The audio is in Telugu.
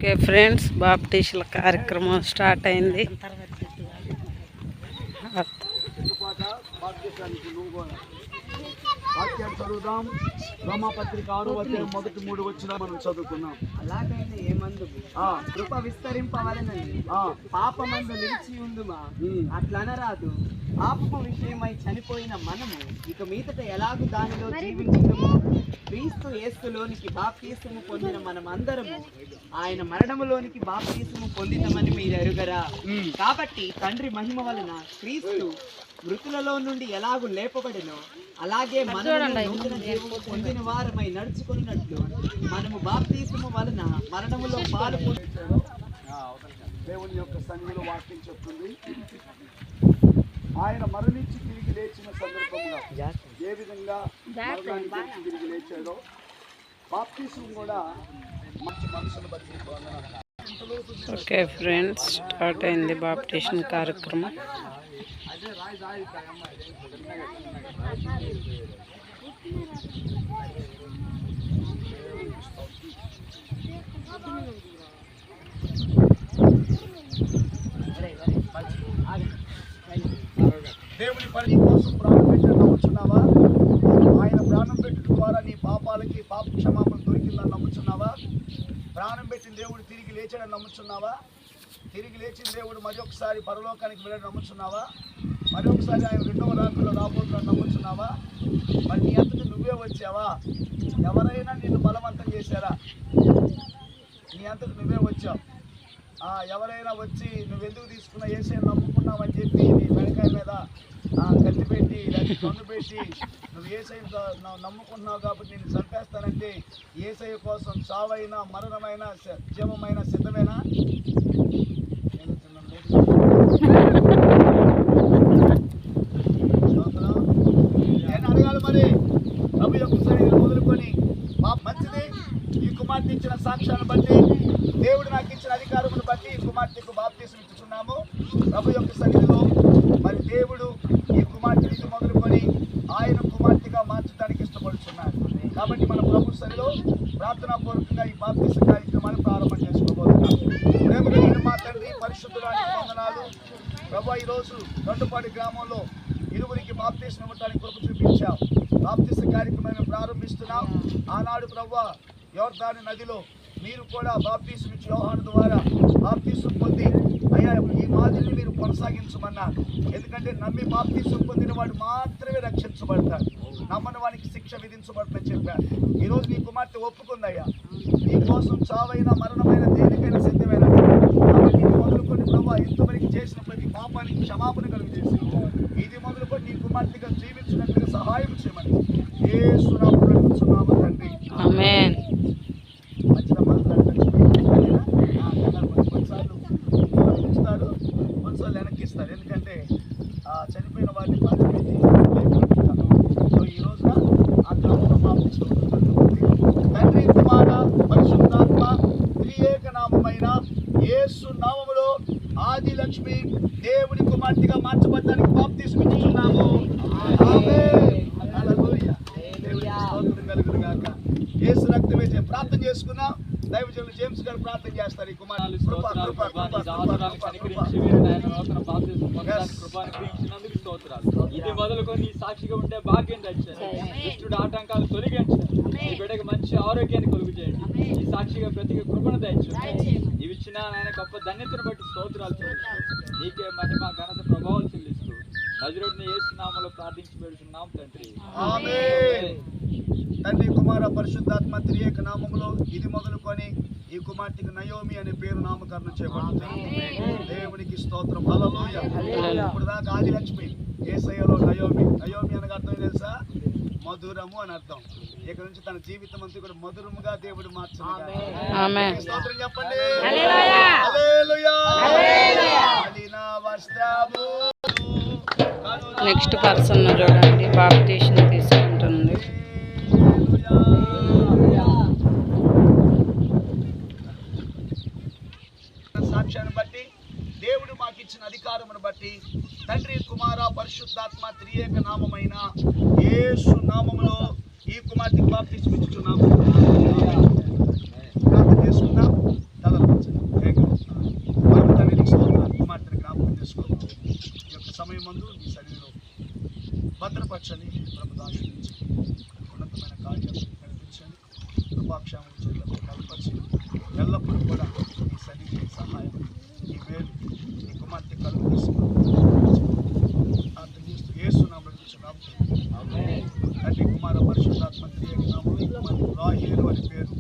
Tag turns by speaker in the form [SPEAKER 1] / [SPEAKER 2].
[SPEAKER 1] ఓకే ఫ్రెండ్స్, బాప్టిస్టుల కార్యక్రమం స్టార్ట్ అయింది.
[SPEAKER 2] చదువుదాం. రోమాపత్రిక 6వ అధ్యాయం మొదటి 3 వచనాలు మనం చదువుకున్నాం.
[SPEAKER 3] అలాగైతే ఏమందు కృప విస్తరింపవలెనని పాపమందు నిలిచి ఉందుమా అట్లనరాదు. పాపము విషయమై చనిపోయిన మనము ఇక మీదట ఎలాగూ దానిలో జీవించుము. క్రీస్తు యేసులోనికి బాప్తీసము పొందిన మనమందరము ఆయన మరణములోనికి బాప్తీసము పొందినమని మీరు ఎరుగరా? కాబట్టి తండ్రి మహిమ వలన క్రీస్తు మృతులలో నుండి ఎలాగూ లేపబడినో అలాగే మనము నూతన జీవము పొందిన వారమై నడుచుకున్నట్లు మనము బాప్తీసము వలన మరణములో పాలు పొందుతాము.
[SPEAKER 2] దేవుని యొక్క సన్నిధిలో వాక్యం చెప్తుంది, ఆయన మరణించి తిరిగి లేచిన సందర్భంగా ఏ విధంగా మరణానికి తిరిగి లేచాడో బాప్తీసం కూడా మంచి మనుషులు బట్టి.
[SPEAKER 1] ఓకే ఫ్రెండ్స్, స్టార్ట్ అయింది బాప్టిషన్ కార్యక్రమం.
[SPEAKER 2] దేవుని పని కోసం ప్రాణం పెట్టాలని నమ్ముచున్నావా? ఆయన ప్రాణం పెట్టడం ద్వారా నీ పాపాలకి పాప క్షమాపణ దొరికిందని నమ్ముచున్నావా? ప్రాణం పెట్టిన దేవుడు తిరిగి లేచాడని నమ్ముచున్నావా? తిరిగి లేచిన దేవుడు మరి ఒకసారి పరలోకానికి వెళ్ళని నమ్ముచున్నావా? మరి ఒకసారి ఆయన రెండవ రాత్రిలో రాబోతుందని నమ్ముచున్నావా? మరి నీ అంతటి నువ్వే వచ్చావా? ఎవరైనా నిన్ను బలవంతం చేశారా? నీ అంతటి నువ్వే వచ్చావు. ఎవరైనా వచ్చి నువ్వెందుకు తీసుకున్నా, యేసయ్య నమ్ముకున్నావని చెప్పి నీ వెనకాయ మీద కత్తి పెట్టి లేదా కన్ను పెట్టి నువ్వు యేసయ్య నమ్ముకుంటున్నావు కాబట్టి నేను చంపేస్తానంటే యేసయ్య కోసం చావైనా మరణమైన జీవమైన సిద్ధమేనా? నేను అడగాలి మరి. ప్రభు యొక్క సన్నిధిని మొదలుకొని మంచిది. ఈ కుమార్తె ఇచ్చిన సాక్ష్యాన్ని బట్టి, దేవుడు నాకు ఇచ్చిన అధికారమును బట్టి ఈ కుమార్తెకు బాప్తీసం ఇచ్చుచున్నాము. ప్రభు యొక్క సన్నిధిలో మరి దేవుడు ఈ కుమార్తెని మొదలుకొని ఆయన కుమార్తెగా మార్చడానికి ఇష్టపడుతున్నాడు. కాబట్టి మన ప్రభు సన్నిధిలో ప్రార్థనాపూర్వకంగా ఈ బాప్తీస కార్యక్రమాన్ని ప్రారంభం చేసుకోబోతున్నాం. ప్రేమగలిగిన మా తండ్రి, పరిశుద్ధుడానికి వందనాలు. ప్రభు ఈరోజు దొడ్డపాడి గ్రామంలో ఇరువురికి బాప్తీసం ఇవ్వడానికి కృప చూపించాం. బాప్తీస కార్యక్రమాన్ని ప్రారంభిస్తున్నాం. ఆనాడు ప్రభు యోర్దాను నదిలో మీరు కూడా బాప్తీసం ఇచ్చి యోహాను ద్వారా బాప్తీసం పొంది అయ్యా ఈ మాదిరిని మీరు కొనసాగించమన్నారు. ఎందుకంటే నమ్మి బాప్తీసం పొందిన వాడు మాత్రమే రక్షించబడతాడు, నమ్మని వానికి శిక్ష విధించబడుతుందని చెప్పారు. ఈరోజు నీ కుమార్తె ఒప్పుకుందయ్యా, నీ కోసం చావైనా మరణమైన దేనికైనా సిద్ధమైన. కాబట్టి ఇది మొదలుకొని ప్రభు ఇంతవరకు చేసిన ప్రతి పాపానికి క్షమాపణ కలుగజేసి ఇది మొదలుకొని నీ కుమార్తెగా జీవించినట్లుగా సహాయం చేయమని యేసు నామములో అడుగుచున్నాము తండ్రి.
[SPEAKER 1] ఆమేన్.
[SPEAKER 2] కొన్నిసార్లు వెనక్కి ఇస్తారు, ఎందుకంటే చనిపోయిన వారిని పాతిపెట్టి. సో ఈ రోజున ఆ క్రమంలో తండ్రి, కుమార, పరిశుద్ధాత్మ త్రియేక నామమైన యేసు నామములో ఆది లక్ష్మి దేవుడి కుమార్తెగా మార్చబడడానికి బాప్తీసం ఇచ్చుచున్నాము. యేసు రక్తమే ప్రార్థన చేసుకున్నాం. దైవజనులు జేమ్స్ గారు ప్రార్థన చేస్తారు. ఈ కుమారులు
[SPEAKER 4] ఇది మొదలుకొని సాక్షిగా ఉండే భాగ్యం తెచ్చారు. దుష్టుడు ఆటంకాలు తొలగించారు. ఈ బిడ్డకి మంచి ఆరోగ్యాన్ని కలుగు చేయండి. ఈ సాక్షిగా ప్రతి కృపను తెచ్చారు. ఇవి ఇచ్చిన ఆయన గొప్ప ధన్యతను బట్టి స్తోత్రాలు చెల్లిస్తూ నీకే మహిమ ఘనత ప్రభావాలు చెల్లిస్తూ నజరేయుడైన యేసు నామములో ప్రార్థించి పెడుతున్నాం తండ్రి.
[SPEAKER 2] ఆమేన్. తండ్రి, కుమార, పరిశుద్ధాత్మ త్రియేక నామములో ఇది మొదలుకొని ఈ కుమార్తెకు నయోమి అనే పేరు నామకరణం చేయబడుతుంది. దేవునికి స్తోత్రం. హల్లెలూయా. ఇప్పుడు దాకా ఆదిలక్ష్మి, యేసయ్యలో నయోమి. నయోమి అనగా అర్థం తెలుసా? మధురము అని అర్థం. ఇక నుంచి తన జీవితం అంతా కూడా మధురముగా దేవుడు మార్చాడు. స్తోత్రం చెప్పండి.
[SPEAKER 1] నెక్స్ట్ పర్సన్ చూడండి, బాప్టిషన్ తీసుకుంటుంది.
[SPEAKER 2] సాక్ష్యాన్ని బట్టి, దేవుడు మాకు ఇచ్చిన అధికారమును బట్టి, తండ్రి, కుమార, పరిశుద్ధాత్మ త్రియేక నామమైన యేసు నామములో ఈ కుమార్తెకి బాప్తిస్మం ఇచ్చుచున్నాము. ప్రార్థన చేసుకుందాం. భద్రపరచని ప్రభుత్వం ఆశ్రయించి ఉన్నతమైన కార్యాలను నడిపించండి. కృపాక్షేమం చేతులకు బలపరిచి ఎల్లప్పుడూ కూడా ఈ సన్నిధి సహాయం ఈ వేలు ఈ కుమార్తె కలుగు తీసుకుని ఏసునామములో తండ్రి కుమార పరిశుద్ధాత్మ త్రియేక నామములో ఈ కుమార్తె రాహేలు అని పేరు